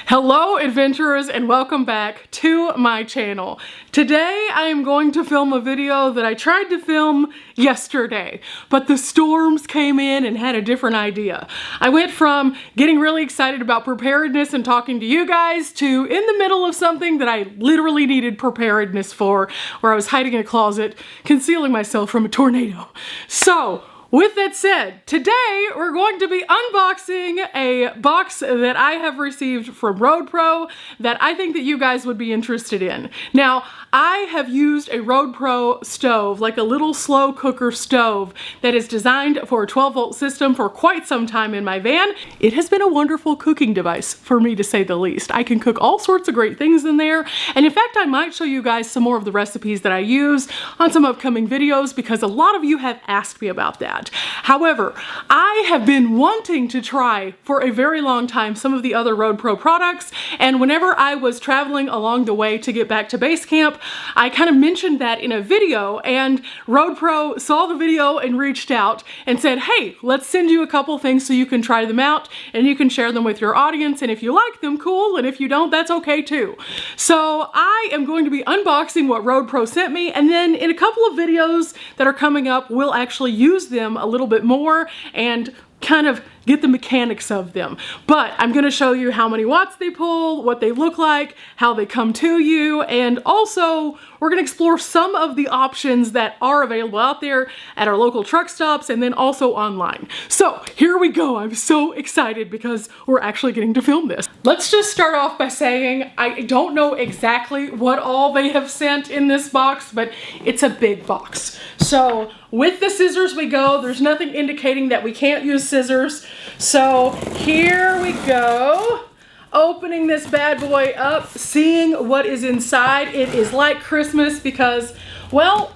Hello adventurers and welcome back to my channel. Today I am going to film a video that I tried to film yesterday, but the storms came in and had a different idea. I went from getting really excited about preparedness and talking to you guys to in the middle of something that I literally needed preparedness for, where I was hiding in a closet, concealing myself from a tornado. So, with that said, today we're going to be unboxing a box that I have received from RoadPro that I think that you guys would be interested in. Now, I have used a RoadPro stove, like a little slow cooker stove that is designed for a 12-volt system for quite some time in my van. It has been a wonderful cooking device, for me to say the least. I can cook all sorts of great things in there, and in fact I might show you guys some more of the recipes that I use on some upcoming videos because a lot of you have asked me about that. However, I have been wanting to try for a very long time some of the other RoadPro products, and whenever I was traveling along the way to get back to base camp, I kind of mentioned that in a video, and RoadPro saw the video and reached out and said, hey, let's send you a couple things so you can try them out and you can share them with your audience, and if you like them, cool, and if you don't, that's okay too. So I am going to be unboxing what RoadPro sent me, and then in a couple of videos that are coming up, we'll actually use them a little bit more and kind of get the mechanics of them. But I'm going to show you how many watts they pull, what they look like, how they come to you, and also we're going to explore some of the options that are available out there at our local truck stops and then also online. So here we go. I'm so excited because we're actually getting to film this. Let's just start off by saying I don't know exactly what all they have sent in this box, but it's a big box. So with the scissors we go. There's nothing indicating that we can't use scissors. So here we go. Opening this bad boy up, seeing what is inside. It is like Christmas because, well,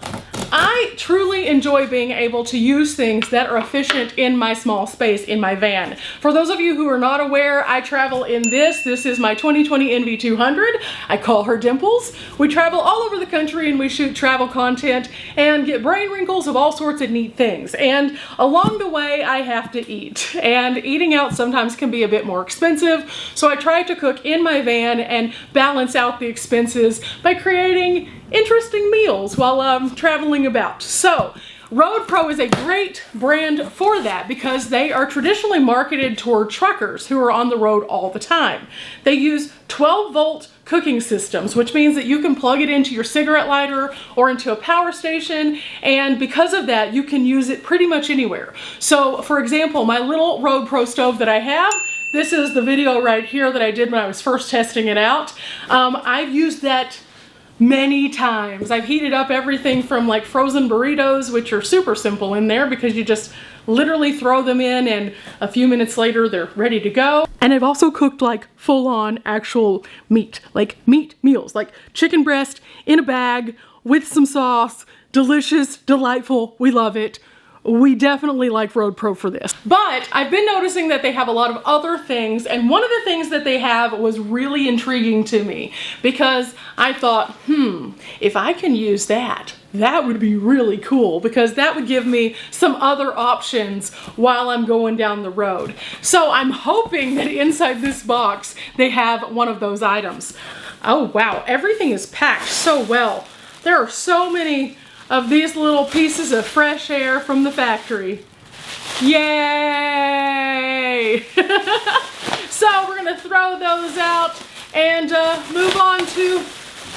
I truly enjoy being able to use things that are efficient in my small space in my van. For those of you who are not aware, I travel in this. This is my 2020 NV200. I call her Dimples. We travel all over the country and we shoot travel content and get brain wrinkles of all sorts of neat things. And along the way, I have to eat. And eating out sometimes can be a bit more expensive. So I try to cook in my van and balance out the expenses by creating interesting meals while I'm traveling about. So RoadPro is a great brand for that because they are traditionally marketed toward truckers who are on the road all the time. They use 12-volt cooking systems, which means that you can plug it into your cigarette lighter or into a power station, and because of that you can use it pretty much anywhere. So for example, my little RoadPro stove that I have, this is the video right here that I did when I was first testing it out. I've used that many times. I've heated up everything from like frozen burritos, which are super simple in there because you just literally throw them in and a few minutes later they're ready to go. And I've also cooked like full-on actual meat, like meat meals, like chicken breast in a bag with some sauce. Delicious, delightful, we love it. We definitely like RoadPro for this. But I've been noticing that they have a lot of other things, and one of the things that they have was really intriguing to me because I thought, if I can use that, that would be really cool because that would give me some other options while I'm going down the road. So I'm hoping that inside this box they have one of those items. Oh wow, everything is packed so well. There are so many of these little pieces of fresh air from the factory. Yay! So we're gonna throw those out and move on to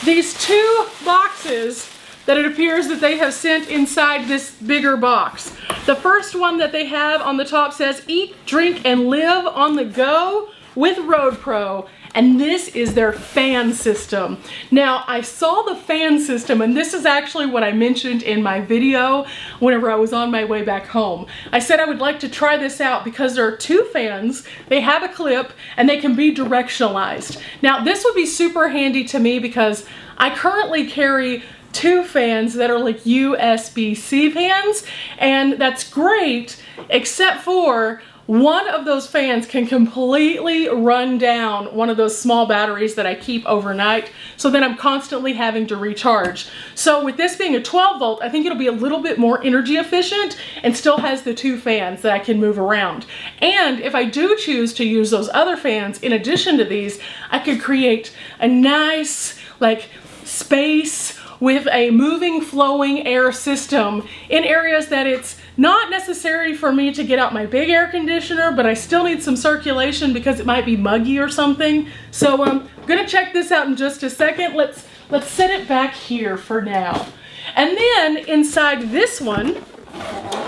these two boxes that it appears that they have sent inside this bigger box. The first one that they have on the top says, eat, drink, and live on the go with RoadPro. And this is their fan system. Now, I saw the fan system, and this is actually what I mentioned in my video whenever I was on my way back home. I said I would like to try this out because there are two fans, they have a clip, and they can be directionalized. Now, this would be super handy to me because I currently carry two fans that are like USB-C fans, and that's great, except for one of those fans can completely run down one of those small batteries that I keep overnight, so then I'm constantly having to recharge. So with this being a 12 volt, I think it'll be a little bit more energy efficient and still has the 2 fans that I can move around. And if I do choose to use those other fans in addition to these, I could create a nice like space with a moving, flowing air system in areas that it's not necessary for me to get out my big air conditioner, but I still need some circulation because it might be muggy or something. So I'm gonna check this out in just a second. Let's set it back here for now. And then inside this one,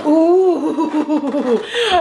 ooh,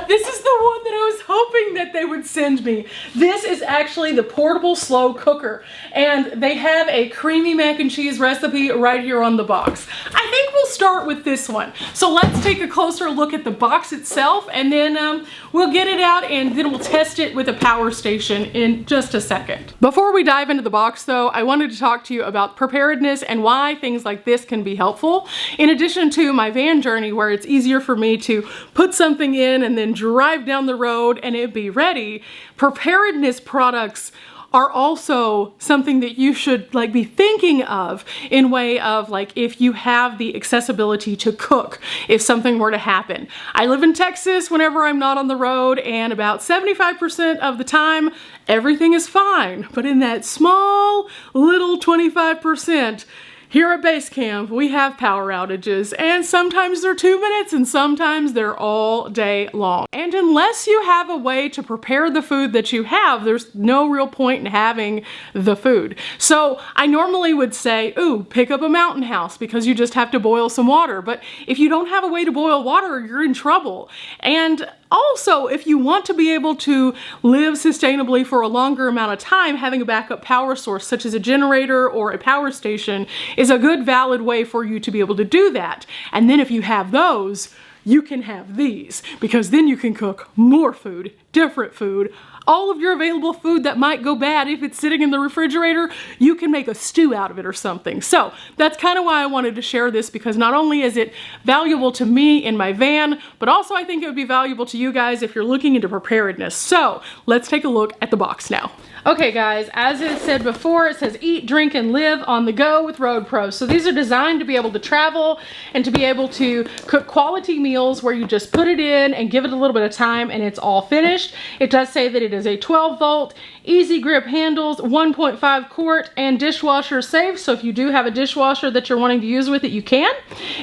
this is the one that I was hoping that they would send me. This is actually the portable slow cooker, and they have a creamy mac and cheese recipe right here on the box. I think we'll start with this one. So let's take a closer look at the box itself, and then we'll get it out and then we'll test it with a power station in just a second. Before we dive into the box though, I wanted to talk to you about preparedness and why things like this can be helpful. In addition to my van journey where it's easier for me to put something in and then drive down the road and it be ready, preparedness products are also something that you should like be thinking of in way of like if you have the accessibility to cook if something were to happen. I live in Texas whenever I'm not on the road, and about 75% of the time everything is fine, but in that small little 25%, here at base camp, we have power outages, and sometimes they're 2 minutes and sometimes they're all day long. And unless you have a way to prepare the food that you have, there's no real point in having the food. So I normally would say, ooh, pick up a mountain house because you just have to boil some water. But if you don't have a way to boil water, you're in trouble. And also, if you want to be able to live sustainably for a longer amount of time, having a backup power source such as a generator or a power station is a good valid way for you to be able to do that. And then if you have those, you can have these, because then you can cook more food, different food, all of your available food that might go bad if it's sitting in the refrigerator, you can make a stew out of it or something. So that's kind of why I wanted to share this, because not only is it valuable to me in my van, but also I think it would be valuable to you guys if you're looking into preparedness. So let's take a look at the box now. Okay guys, as it said before, it says eat, drink, and live on the go with RoadPro. So these are designed to be able to travel and to be able to cook quality meals where you just put it in and give it a little bit of time and it's all finished. It does say that it is a 12 volt, easy grip handles, 1.5 quart, and dishwasher safe. So if you do have a dishwasher that you're wanting to use with it, you can.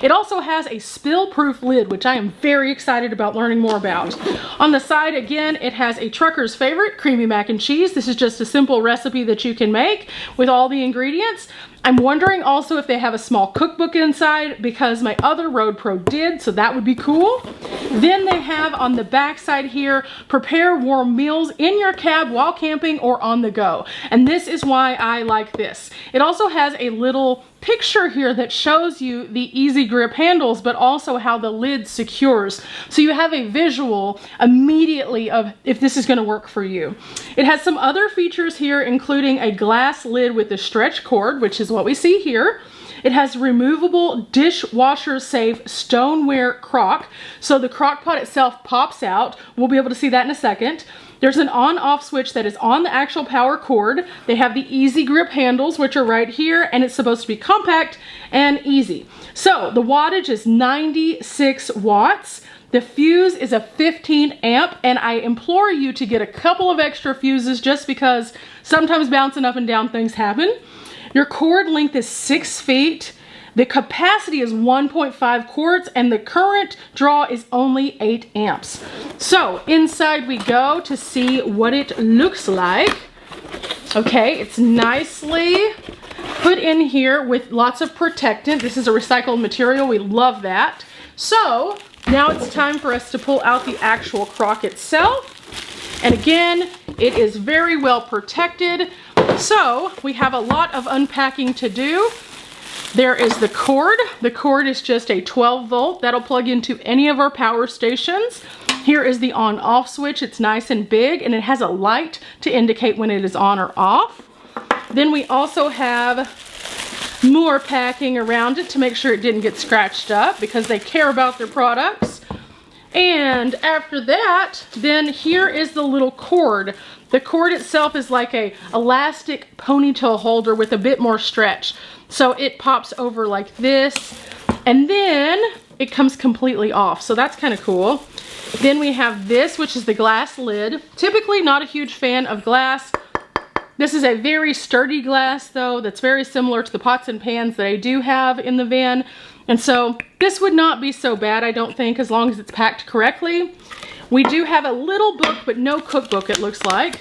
It also has a spill-proof lid, which I am very excited about learning more about. On the side, again, it has a trucker's favorite, creamy mac and cheese. This is just a simple recipe that you can make with all the ingredients. I'm wondering also if they have a small cookbook inside, because my other RoadPro did, so that would be cool. Then they have on the back side here, prepare warm meals in your cab while camping or on the go. And this is why I like this. It also has a little picture here that shows you the easy grip handles, but also how the lid secures. So you have a visual immediately of if this is going to work for you. It has some other features here, including a glass lid with a stretch cord, which is what we see here. It has removable dishwasher safe stoneware crock. So the crock pot itself pops out. We'll be able to see that in a second. There's an on-off switch that is on the actual power cord. They have the easy grip handles, which are right here, and it's supposed to be compact and easy. So the wattage is 96 watts. The fuse is a 15 amp, and I implore you to get a couple of extra fuses just because sometimes bouncing up and down things happen. Your cord length is 6 feet. The capacity is 1.5 quarts, and the current draw is only 8 amps. So inside we go to see what it looks like. Okay, it's nicely put in here with lots of protectant. This is a recycled material. We love that. So now it's time for us to pull out the actual crock itself. And again, it is very well protected. So we have a lot of unpacking to do. There is the cord. The cord is just a 12 volt. That'll plug into any of our power stations. Here is the on-off switch. It's nice and big, and it has a light to indicate when it is on or off. Then we also have more packing around it to make sure it didn't get scratched up, because they care about their products. And after that, then here is the little cord. The cord itself is like a elastic ponytail holder with a bit more stretch. So it pops over like this, and then it comes completely off. So that's kind of cool. Then we have this, which is the glass lid. Typically not a huge fan of glass. This is a very sturdy glass though, that's very similar to the pots and pans that I do have in the van. And so this would not be so bad, I don't think, as long as it's packed correctly. We do have a little book, but no cookbook, it looks like.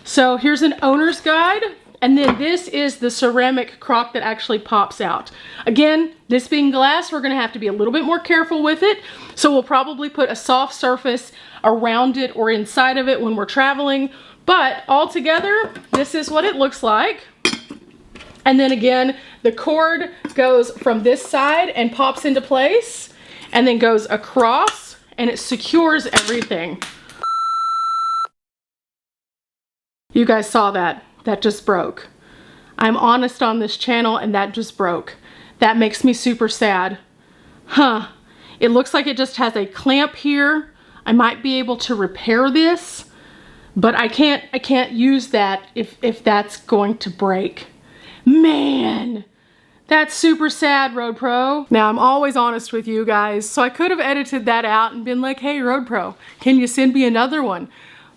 So here's an owner's guide. And then this is the ceramic crock that actually pops out. Again, this being glass, we're gonna have to be a little bit more careful with it. So we'll probably put a soft surface around it or inside of it when we're traveling. But altogether, this is what it looks like. And then again, the cord goes from this side and pops into place, and then goes across, and it secures everything. You guys saw that. That just broke. I'm honest on this channel, and that just broke. That makes me super sad. Huh. It looks like it just has a clamp here. I might be able to repair this, but I can't use that if that's going to break. Man, that's super sad, RoadPro. Now, I'm always honest with you guys, so I could have edited that out and been like, hey, RoadPro, can you send me another one?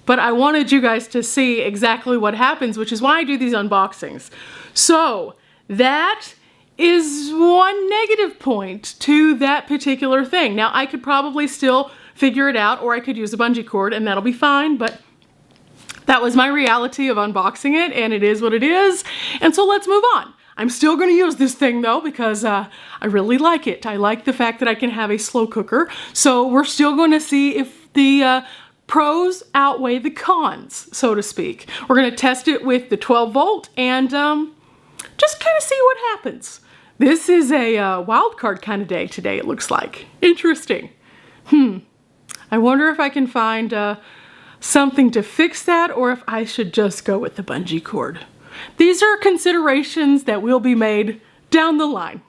But I wanted you guys to see exactly what happens, which is why I do these unboxings. So that is one negative point to that particular thing. Now, I could probably still figure it out, or I could use a bungee cord and that'll be fine, but that was my reality of unboxing it, and it is what it is. And so let's move on. I'm still gonna use this thing though, because I really like it. I like the fact that I can have a slow cooker. So we're still gonna see if the pros outweigh the cons, so to speak. We're gonna test it with the 12 volt and just kind of see what happens. This is a wild card kind of day today, it looks like. Interesting. I wonder if I can find something to fix that, or if I should just go with the bungee cord. These are considerations that will be made down the line.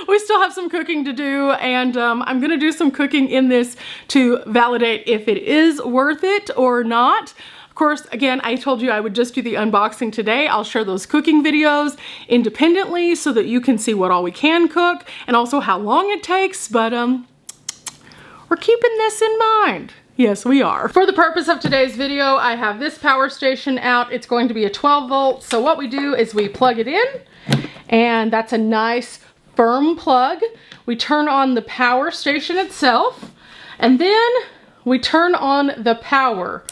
We still have some cooking to do, and I'm gonna do some cooking in this to validate if it is worth it or not. Of course, again, I told you I would just do the unboxing today. I'll share those cooking videos independently so that you can see what all we can cook and also how long it takes, but we're keeping this in mind. Yes, we are. For the purpose of today's video, I have this power station out. It's going to be a 12 volt. So what we do is we plug it in, and that's a nice firm plug. We turn on the power station itself, and then we turn on the power.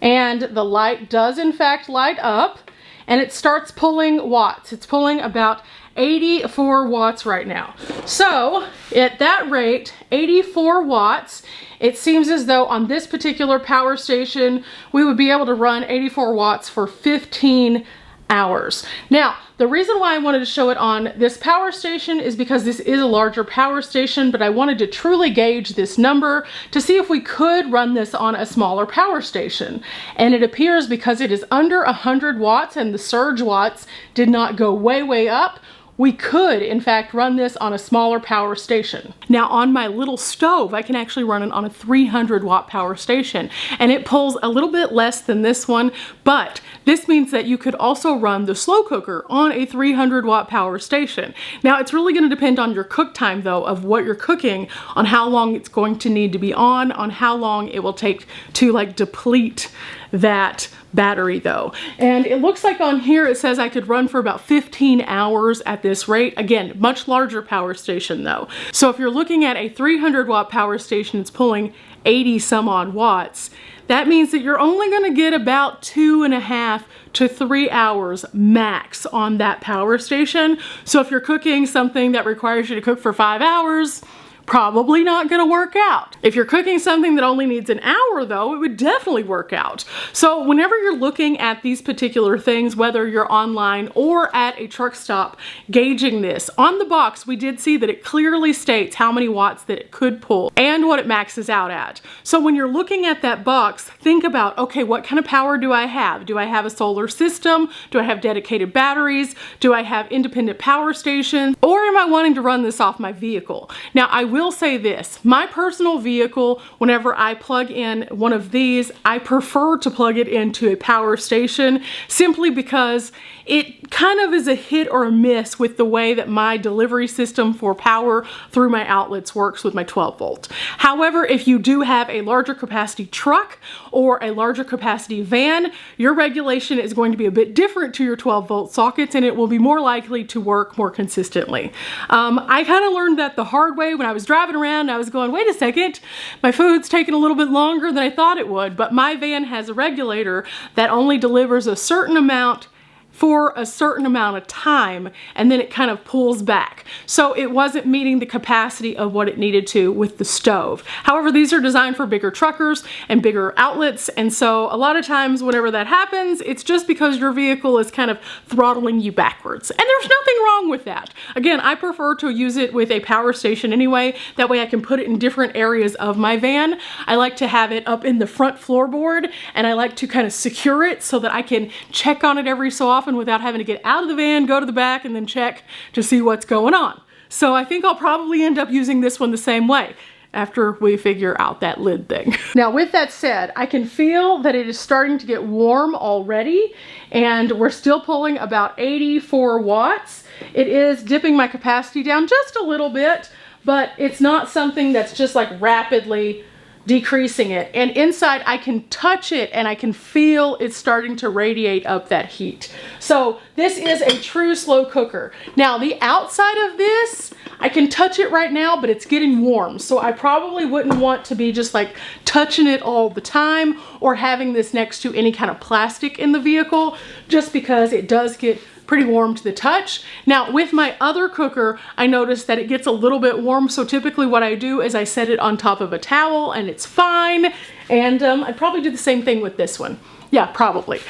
And the light does in fact light up, and it starts pulling watts. It's pulling about 84 watts right now. So at that rate, 84 watts, it seems as though on this particular power station, we would be able to run 84 watts for 15 hours. Now, the reason why I wanted to show it on this power station is because this is a larger power station, but I wanted to truly gauge this number to see if we could run this on a smaller power station. And it appears, because it is under 100 watts and the surge watts did not go way up, we could, in fact, run this on a smaller power station. Now, on my little stove, I can actually run it on a 300 watt power station, and it pulls a little bit less than this one, but this means that you could also run the slow cooker on a 300 watt power station. Now, it's really gonna depend on your cook time, though, of what you're cooking, on how long it's going to need to be on how long it will take to, like, deplete that battery though. And it looks like on here it says I could run for about 15 hours at this rate. Again, much larger power station though. So if you're looking at a 300 watt power station, it's pulling 80 some odd watts. That means that you're only gonna get about 2.5 to 3 hours max on that power station. So if you're cooking something that requires you to cook for 5 hours, probably not gonna work out. If you're cooking something that only needs an hour though, it would definitely work out. So whenever you're looking at these particular things, whether you're online or at a truck stop gauging this, on the box we did see that it clearly states how many watts that it could pull and what it maxes out at. So when you're looking at that box, think about, okay, what kind of power do I have? Do I have a solar system? Do I have dedicated batteries? Do I have independent power stations? Or am I wanting to run this off my vehicle? Now, I will will say this, my personal vehicle, whenever I plug in one of these, I prefer to plug it into a power station simply because it kind of is a hit or a miss with the way that my delivery system for power through my outlets works with my 12 volt. However, if you do have a larger capacity truck or a larger capacity van, your regulation is going to be a bit different to your 12 volt sockets, and it will be more likely to work more consistently. I kind of learned that the hard way when I was driving around. I was going, wait a second, my food's taking a little bit longer than I thought it would, but my van has a regulator that only delivers a certain amount for a certain amount of time, and then it kind of pulls back. So it wasn't meeting the capacity of what it needed to with the stove. However, these are designed for bigger truckers and bigger outlets, and so a lot of times whenever that happens, it's just because your vehicle is kind of throttling you backwards. And there's nothing wrong with that. Again, I prefer to use it with a power station anyway. That way I can put it in different areas of my van. I like to have it up in the front floorboard, and I like to kind of secure it so that I can check on it every so often without having to get out of the van, go to the back, and then check to see what's going on. So I think I'll probably end up using this one the same way after we figure out that lid thing. Now with that said, I can feel that it is starting to get warm already, and we're still pulling about 84 watts. It is dipping my capacity down just a little bit, but it's not something that's just like rapidly decreasing it. And inside I can touch it and I can feel it starting to radiate up that heat. So this is a true slow cooker. Now the outside of this, I can touch it right now, but it's getting warm. So I probably wouldn't want to be just like touching it all the time or having this next to any kind of plastic in the vehicle, just because it does get pretty warm to the touch. Now with my other cooker, I noticed that it gets a little bit warm, so typically what I do is I set it on top of a towel and it's fine. And I'd probably do the same thing with this one. Yeah, probably.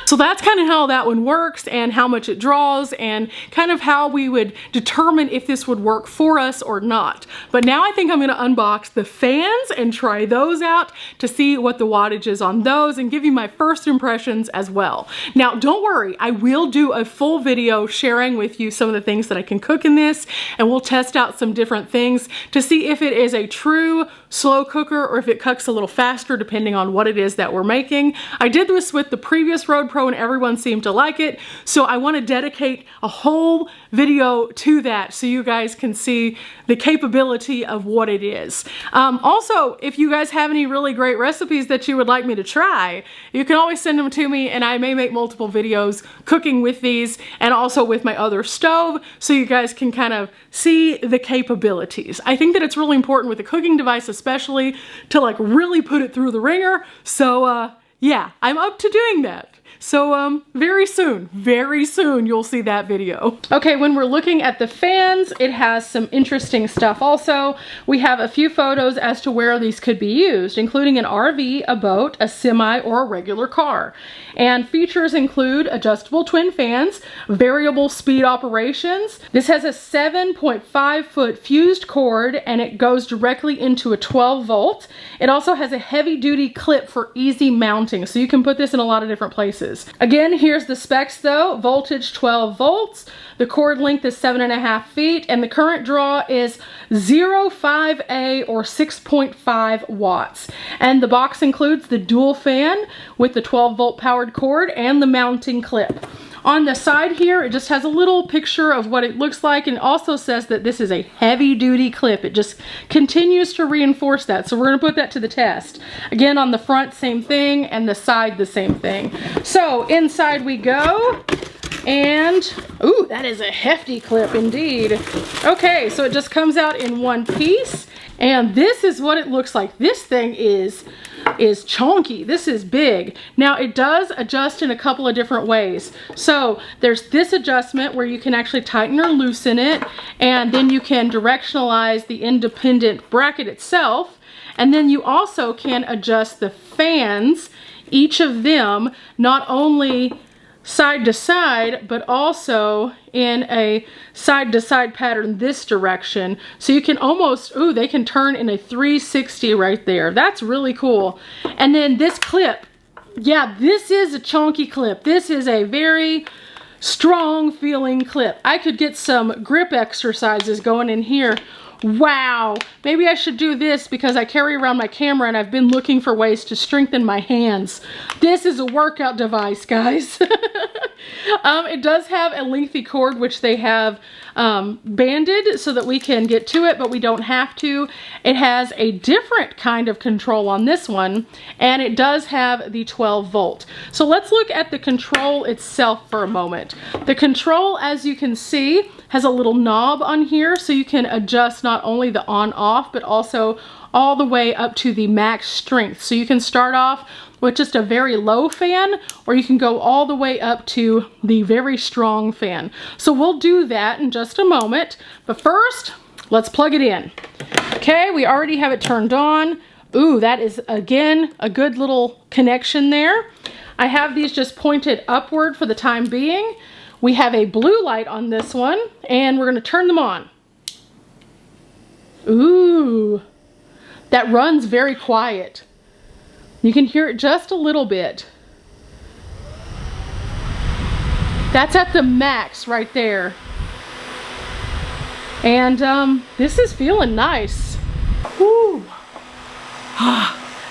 So that's kind of how that one works and how much it draws and kind of how we would determine if this would work for us or not. But now I think I'm going to unbox the fans and try those out to see what the wattage is on those and give you my first impressions as well. Now don't worry, I will do a full video sharing with you some of the things that I can cook in this, and we'll test out some different things to see if it is a true slow cooker or if it cooks a little faster depending on what it is that we're making. I did this with the previous RoadPro and everyone seemed to like it, so I want to dedicate a whole video to that so you guys can see the capability of what it is. Also, if you guys have any really great recipes that you would like me to try, you can always send them to me and I may make multiple videos cooking with these and also with my other stove so you guys can kind of see the capabilities. I think that it's really important with a cooking device especially to like really put it through the ringer. So yeah, I'm up to doing that. So very soon you'll see that video. Okay, when we're looking at the fans, it has some interesting stuff also. We have a few photos as to where these could be used, including an RV, a boat, a semi, or a regular car. And features include adjustable twin fans, variable speed operations. This has a 7.5 foot fused cord and it goes directly into a 12 volt. It also has a heavy duty clip for easy mounting, so you can put this in a lot of different places. Again, here's the specs though. Voltage 12 volts, the cord length is 7.5 feet, and the current draw is 0.5A or 6.5 watts. And the box includes the dual fan with the 12 volt powered cord and the mounting clip. On the side here, it just has a little picture of what it looks like, and it also says that this is a heavy duty clip. It just continues to reinforce that. So we're gonna put that to the test. Again, on the front, same thing, and the side, the same thing. So inside we go, and ooh, that is a hefty clip indeed. Okay, so it just comes out in one piece, and this is what it looks like. This thing is chunky. This is big. Now it does adjust in a couple of different ways. So there's this adjustment where you can actually tighten or loosen it, and then you can directionalize the independent bracket itself, and then you also can adjust the fans, each of them, not only side to side, but also in a side to side pattern this direction. So you can almost, ooh, they can turn in a 360 right there. That's really cool. And then this clip, yeah, this is a chunky clip. This is a very strong feeling clip. I could get some grip exercises going in here Wow, maybe I should do this because I carry around my camera and I've been looking for ways to strengthen my hands. This is a workout device, guys. It does have a lengthy cord, which they have banded so that we can get to it, but we don't have to. It has a different kind of control on this one, and it does have the 12 volt. So let's look at the control itself for a moment. The control, as you can see, has a little knob on here, so you can adjust not only the on off, but also all the way up to the max strength. So you can start off with just a very low fan, or you can go all the way up to the very strong fan. So we'll do that in just a moment, but first, let's plug it in. Okay, we already have it turned on. Ooh, that is, again, a good little connection there. I have these just pointed upward for the time being. We have a blue light on this one, and we're gonna turn them on. Ooh, that runs very quiet. You can hear it just a little bit. That's at the max right there. And this is feeling nice. Woo.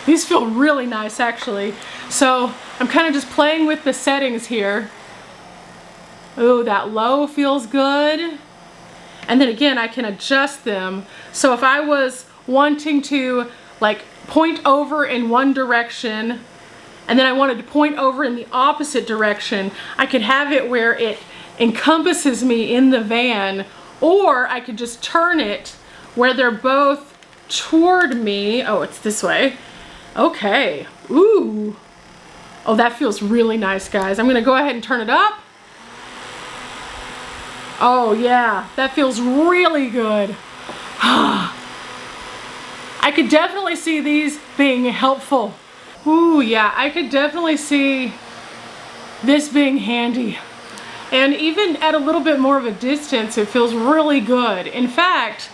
These feel really nice, actually. So I'm kind of just playing with the settings here. Ooh, that low feels good. And then again, I can adjust them. So if I was wanting to like point over in one direction and then I wanted to point over in the opposite direction, I could have it where it encompasses me in the van, or I could just turn it where they're both toward me. Oh, it's this way. Okay. Ooh. Oh, that feels really nice, guys. I'm gonna go ahead and turn it up. Oh yeah, that feels really good. I could definitely see these being helpful. Ooh yeah, I could definitely see this being handy. And even at a little bit more of a distance, it feels really good. In fact,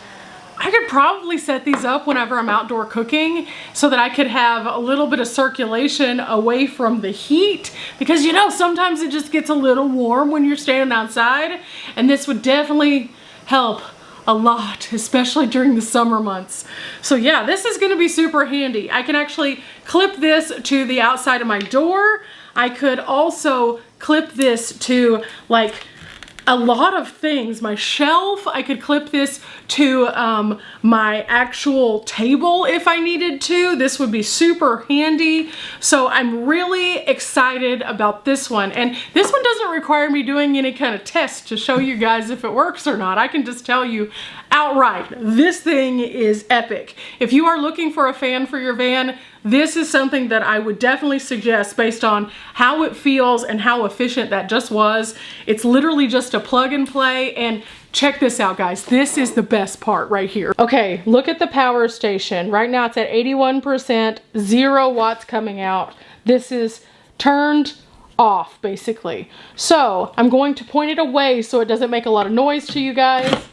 I could probably set these up whenever I'm outdoor cooking so that I could have a little bit of circulation away from the heat, because you know, sometimes it just gets a little warm when you're standing outside, and this would definitely help a lot, especially during the summer months. So yeah, this is gonna be super handy. I can actually clip this to the outside of my door. I could also clip this to like a lot of things. My shelf, I could clip this to my actual table if I needed to. This would be super handy. So I'm really excited about this one. And this one doesn't require me doing any kind of test to show you guys if it works or not. I can just tell you outright, this thing is epic. If you are looking for a fan for your van, this is something that I would definitely suggest based on how it feels and how efficient that just was. It's literally just a plug and play, and check this out, guys. This is the best part right here. Okay, look at the power station. Right now it's at 81%, 0 watts coming out. This is turned off, basically. So I'm going to point it away so it doesn't make a lot of noise to you guys,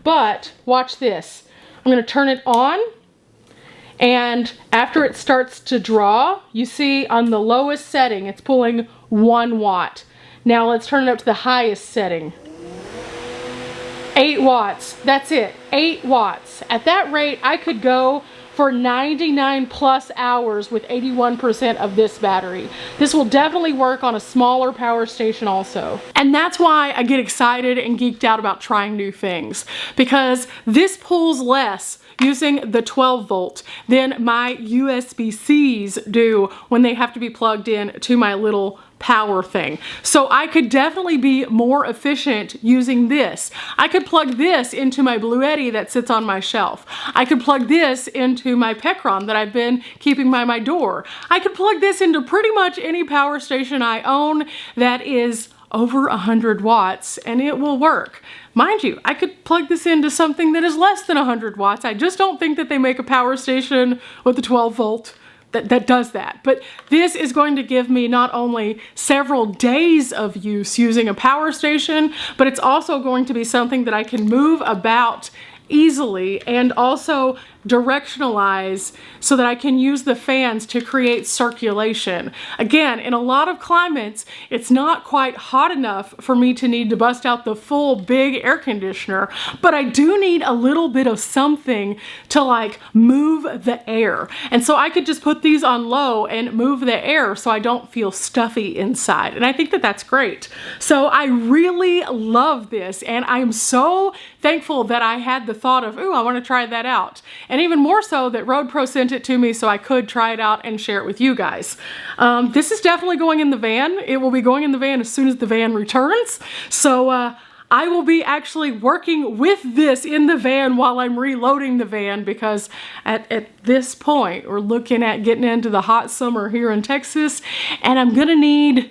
but watch this. I'm gonna turn it on. And after it starts to draw, you see on the lowest setting, it's pulling 1 watt. Now let's turn it up to the highest setting. 8 watts, that's it, 8 watts. At that rate, I could go for 99 plus hours with 81% of this battery. This will definitely work on a smaller power station also. And that's why I get excited and geeked out about trying new things, because this pulls less using the 12 volt than my USB-Cs do when they have to be plugged in to my little power thing. So I could definitely be more efficient using this. I could plug this into my Bluetti that sits on my shelf. I could plug this into my Pecron that I've been keeping by my door. I could plug this into pretty much any power station I own that is over 100 watts and it will work. Mind you, I could plug this into something that is less than 100 watts. I just don't think that they make a power station with a 12 volt that does that. But this is going to give me not only several days of use using a power station, but it's also going to be something that I can move about easily and also directionalize so that I can use the fans to create circulation. Again, in a lot of climates, it's not quite hot enough for me to need to bust out the full big air conditioner, but I do need a little bit of something to like move the air. And so I could just put these on low and move the air so I don't feel stuffy inside. And I think that that's great. So I really love this, and I'm so thankful that I had the thought of, ooh, I want to try that out. And even more so that RoadPro sent it to me so I could try it out and share it with you guys. This is definitely going in the van. It will be going in the van as soon as the van returns. So I will be actually working with this in the van while I'm reloading the van, because at this point we're looking at getting into the hot summer here in Texas, and I'm gonna need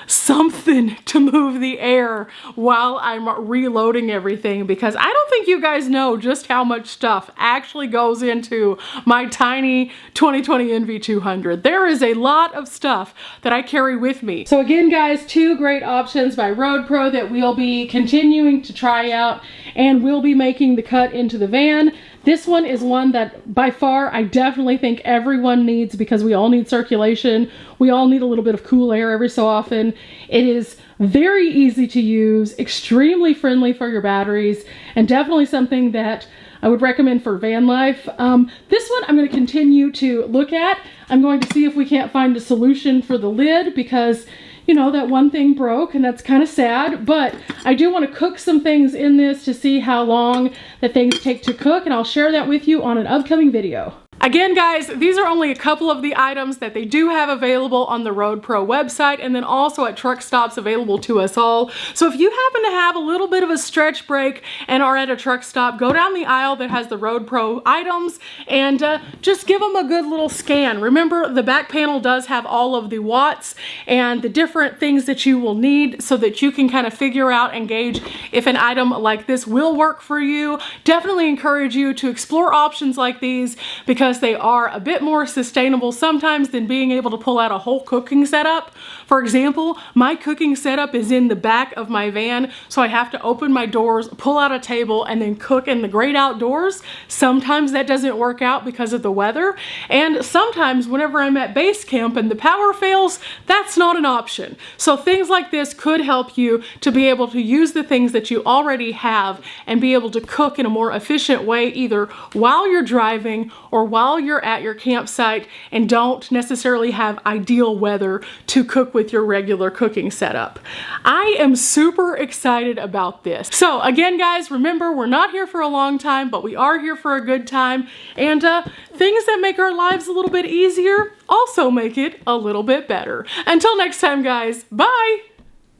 something to move the air while I'm reloading everything, because I don't think you guys know just how much stuff actually goes into my tiny 2020 NV200. There is a lot of stuff that I carry with me. So again, guys, two great options by RoadPro that we'll be continuing to try out, and we'll be making the cut into the van. This one is one that by far I definitely think everyone needs, because we all need circulation. We all need a little bit of cool air every so often. It is very easy to use, extremely friendly for your batteries, and definitely something that I would recommend for van life. This one I'm going to continue to look at. I'm going to see if we can't find a solution for the lid, because you know, that one thing broke, and that's kind of sad, but I do want to cook some things in this to see how long that things take to cook, and I'll share that with you on an upcoming video. Again, guys, these are only a couple of the items that they do have available on the RoadPro website, and then also at truck stops available to us all. So if you happen to have a little bit of a stretch break and are at a truck stop, go down the aisle that has the RoadPro items and just give them a good little scan. Remember, the back panel does have all of the watts and the different things that you will need so that you can kind of figure out and gauge if an item like this will work for you. Definitely encourage you to explore options like these, because they are a bit more sustainable sometimes than being able to pull out a whole cooking setup. For example, my cooking setup is in the back of my van, so I have to open my doors, pull out a table, and then cook in the great outdoors. Sometimes that doesn't work out because of the weather, and sometimes whenever I'm at base camp and the power fails, that's not an option. So things like this could help you to be able to use the things that you already have and be able to cook in a more efficient way, either while you're driving or while you're at your campsite and don't necessarily have ideal weather to cook with your regular cooking setup. I am super excited about this. So again, guys, remember, we're not here for a long time, but we are here for a good time, and things that make our lives a little bit easier also make it a little bit better. Until next time, guys, bye!